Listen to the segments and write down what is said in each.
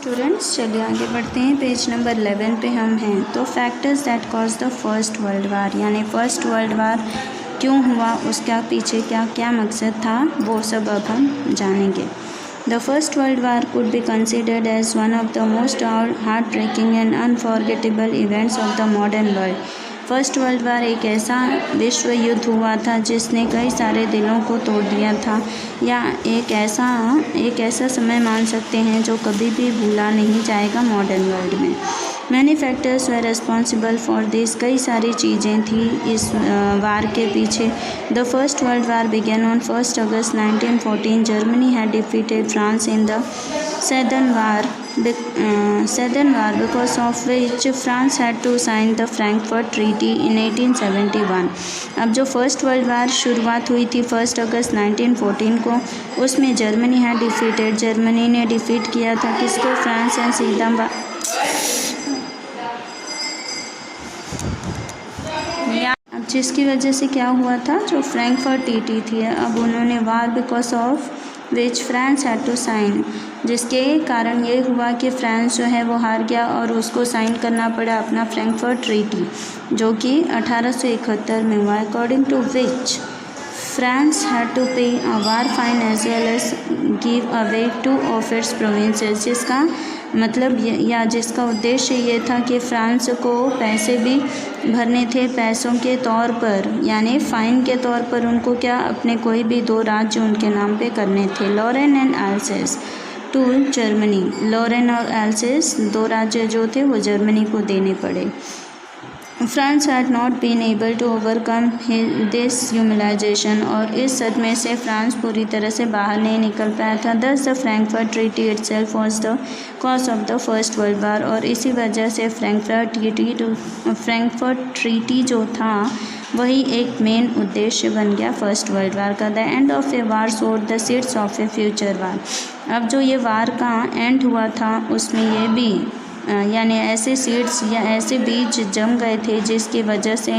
Students चलिए आगे बढ़ते हैं। पेज नंबर 11 पे हम हैं। तो factors that cause the first world war, यानी फर्स्ट वर्ल्ड वार क्यों हुआ, उसका पीछे क्या क्या मकसद था, वो सब अब हम जानेंगे। The first world war could be considered as one of the most heart breaking and unforgettable events of the modern world. First world war एक ऐसा विश्व युद्ध हुआ था जिसने कई सारे दिलों को तोड़ दिया था, या एक ऐसा समय मान सकते हैं जो कभी भी भूला नहीं जाएगा मॉडर्न वर्ल्ड में। Many factors were responsible for this, कई सारी चीज़ें थी इस वार के पीछे। The first world war began on 1 August 1914। Germany had defeated France in the Southern War, because of which France had to sign the Frankfurt Treaty in 1871. अब जो first world वार शुरुआत हुई थी 1 अगस्त 1914 को, उसमें जर्मनी है डिफीटेड, जर्मनी ने defeat किया था किसको, फ्रांस एंड सीधा अब जिसकी वजह से क्या हुआ था, जो फ्रैंकफर्ट ट्रीटी थी, अब उन्होंने war because of which France had to sign, जिसके कारण ये हुआ कि फ्रांस जो है वो हार गया और उसको साइन करना पड़ा अपना फ्रैंकफर्ट ट्रीटी, जो कि 1871 में हुआ। According to which France had to pay a war fine as well as give away 2 of its provinces, जिसका मतलब या जिसका उद्देश्य ये था कि फ्रांस को पैसे भी भरने थे पैसों के तौर पर, यानी फ़ाइन के तौर पर उनको क्या अपने कोई भी 2 राज्य उनके नाम पे करने थे, Lorraine and Alsace to Germany. Lorraine और एल्सेस 2 राज्य जो थे वो जर्मनी को देने पड़े। France had not been able to overcome this humiliation, और इस सदमे से फ्रांस पूरी तरह से बाहर नहीं निकल पाया था। दस the Frankfurt treaty itself was the cause of the first world वार, और इसी वजह से फ्रैंकफर्ट ट्रीटी जो था वही एक मेन उद्देश्य बन गया फर्स्ट वर्ल्ड वार का। The end of a war sowed the seeds of a future war. अब जो ये वार का एंड हुआ था उसमें ये भी यानी ऐसे सीड्स या ऐसे बीज जम गए थे जिसकी वजह से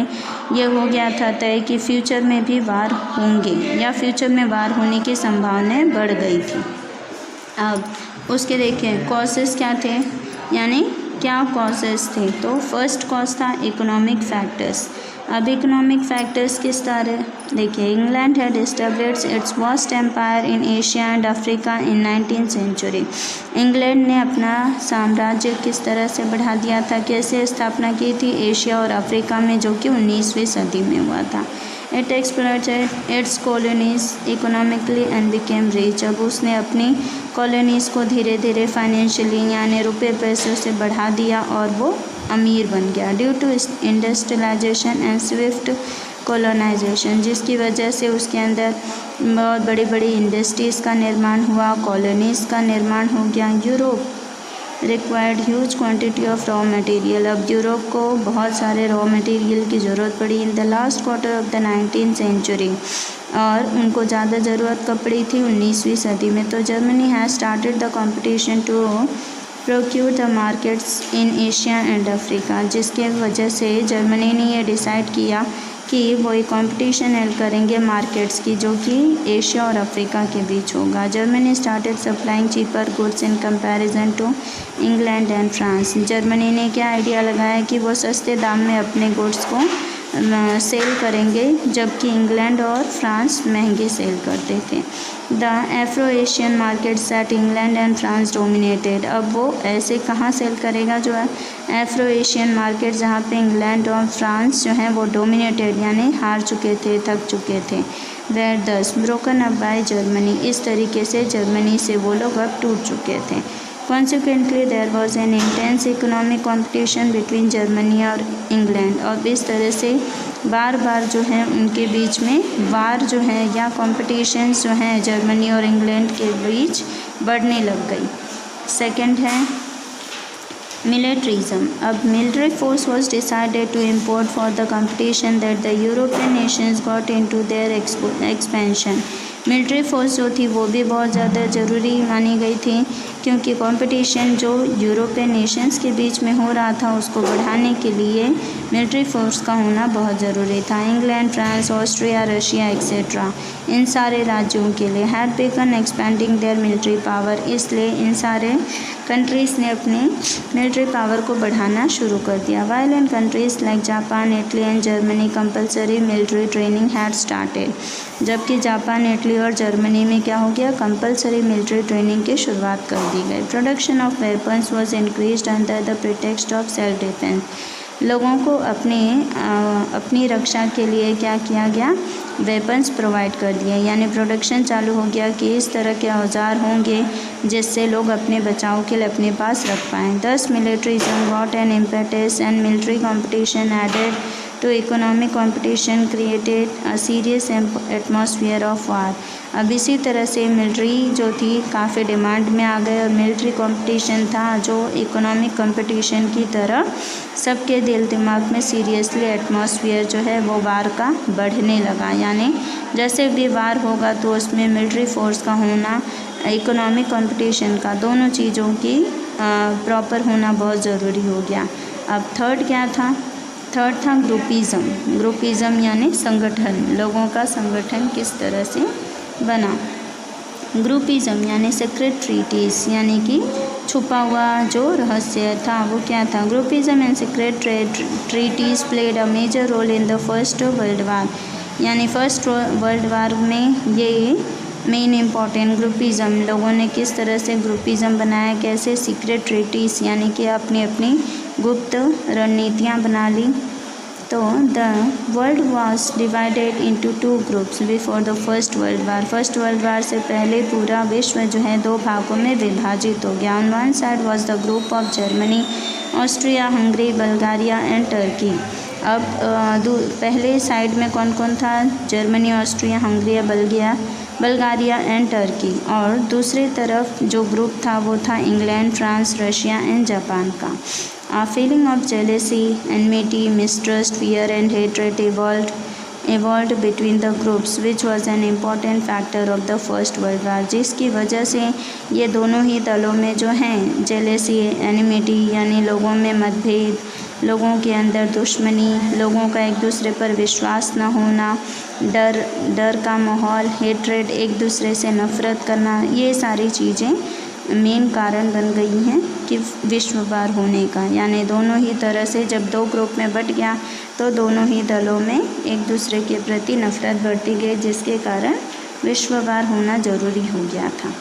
ये हो गया था तय कि फ्यूचर में भी वार होंगे, या फ्यूचर में वार होने की संभावनाएं बढ़ गई थी। अब उसके देखें कॉजेस क्या थे, यानी क्या कॉजेस थे। तो फर्स्ट कॉज था इकोनॉमिक फैक्टर्स। अब इकोनॉमिक फैक्टर्स किस तरह, देखिए England had established its vast empire in Asia and Africa in 19th century. England ने अपना साम्राज्य किस तरह से बढ़ा दिया था, कैसे स्थापना की थी, एशिया और अफ्रीका में, जो कि 19वीं सदी में हुआ था। It exploited it's colonies economically and became rich. अब उसने अपनी कॉलोनीज़ को धीरे धीरे फाइनेंशियली यानी रुपये पैसों से बढ़ा दिया और वो अमीर बन गया। Due to industrialisation and swift colonisation, जिसकी वजह से उसके अंदर बहुत बड़ी बड़ी इंडस्ट्रीज़ का निर्माण हुआ, कॉलोनीज़ का निर्माण हो गया। Europe required huge quantity of raw material. अब यूरोप को बहुत सारे रॉ मटेरियल की ज़रूरत पड़ी in the last quarter of the 19th century, और उनको ज़्यादा ज़रूरत कब पड़ी थी 19वीं सदी में। तो Germany has started the competition to procure the markets in Asia and Africa, जिसके वजह से जर्मनी ने यह डिसाइड किया कि वो एक कंपटीशन हेल्प करेंगे मार्केट्स की, जो कि एशिया और अफ्रीका के बीच होगा। Germany started supplying cheaper goods in comparison to England and France. Germany ने क्या आइडिया लगाया कि वो सस्ते दाम में अपने गुड्स को सेल करेंगे, जबकि इंग्लैंड और फ्रांस महंगे सेल करते थे। The Afro Asian markets at England and France dominated. अब वो ऐसे कहाँ सेल करेगा, जो है एफ्रो एशियन मार्केट, जहाँ पे इंग्लैंड और फ्रांस जो हैं वो डोमिनेटेड यानी हार चुके थे, थक चुके थे। वेयर दस ब्रोकन अप बाय जर्मनी, इस तरीके से जर्मनी से वो लोग अब टूट चुके थे। Consequently, there was an intense economic competition between Germany और इंग्लैंड। और इस तरह से बार बार जो है उनके बीच में वार जो है या कॉम्पिटिशन्स जो हैं जर्मनी और इंग्लैंड के बीच बढ़ने लग गई। सेकंड है मिलिट्रिज्म। अब military force was decided to import for the competition that the European nations got into their expansion। Military force जो थी वो भी बहुत ज़्यादा ज़रूरी मानी गई थी क्योंकि कंपटीशन जो यूरोपियन नेशंस के बीच में हो रहा था उसको बढ़ाने के लिए मिलिट्री फोर्स का होना बहुत ज़रूरी था। England, France, Austria, Russia etcetera इन सारे राज्यों के लिए had begun expanding their military power, इसलिए इन सारे कंट्रीज़ ने अपने मिलिट्री पावर को बढ़ाना शुरू कर दिया। While in countries like Japan, Italy and Germany compulsory military training had started, जबकि जापान, इटली और जर्मनी में क्या हो गया, कंपलसरी मिलिट्री ट्रेनिंग की शुरुआत कर दी गई। Production of weapons was increased under the pretext of self defence, लोगों को अपनी रक्षा के लिए क्या किया गया, वेपन्स प्रोवाइड कर दिए, यानी प्रोडक्शन चालू हो गया कि इस तरह के औजार होंगे जिससे लोग अपने बचाव के लिए अपने पास रख पाएँ। Thus militarism got an impetus and military competition added to economic competition created a serious atmosphere of war. अब इसी तरह से मिलिट्री जो थी काफ़ी डिमांड में आ गए और मिलिट्री कंपटीशन था जो इकोनॉमिक कंपटीशन की तरह सबके दिल दिमाग में सीरियसली एटमॉस्फेयर जो है वो वार का बढ़ने लगा, यानी जैसे भी वार होगा तो उसमें मिलिट्री फोर्स का होना, इकोनॉमिक कंपटीशन का, दोनों चीज़ों की प्रॉपर होना बहुत ज़रूरी हो गया। अब थर्ड क्या था, थर्ड था ग्रुपिज़म। ग्रुपिज़म यानी संगठन, लोगों का संगठन किस तरह से बना। ग्रुपिज़म यानी सीक्रेट ट्रीटीज़, यानी कि छुपा हुआ जो रहस्य था वो क्या था। Groupism and secret treaties played a major role in the first world war, यानी फर्स्ट वर्ल्ड वार में ये मेन इम्पॉर्टेंट ग्रुपिज़म, लोगों ने किस तरह से ग्रुपिज़म बनाया, कैसे सीक्रेट ट्रीटीज़ यानी कि अपनी अपनी गुप्त रणनीतियाँ बना ली। तो the world was divided into two groups before the first world war, first world वार से पहले पूरा विश्व जो है दो भागों में विभाजित हो गया। On one side was the group of Germany, Austria, Hungary, Bulgaria and Turkey. अब पहले साइड में कौन कौन था, Germany, Austria, Hungary, Bulgaria and Turkey, और दूसरी तरफ जो ग्रुप था वो था England, France, Russia and Japan का। A feeling of jealousy, enmity, mistrust, fear and hatred evolved between the groups, which was an important factor of the First World War, जिसकी वजह से ये दोनों ही दलों में जो हैं जेलेसी, एनिमिटी यानी लोगों में मतभेद, लोगों के अंदर दुश्मनी, लोगों का एक दूसरे पर विश्वास न होना, डर का माहौल, हेट्रेड, एक दूसरे से नफ़रत करना, ये सारी चीज़ें मेन कारण बन गई हैं कि विश्व वार होने का। यानी दोनों ही तरह से जब दो ग्रुप में बट गया तो दोनों ही दलों में एक दूसरे के प्रति नफ़रत बढ़ती गई, जिसके कारण विश्व वार होना ज़रूरी हो गया था।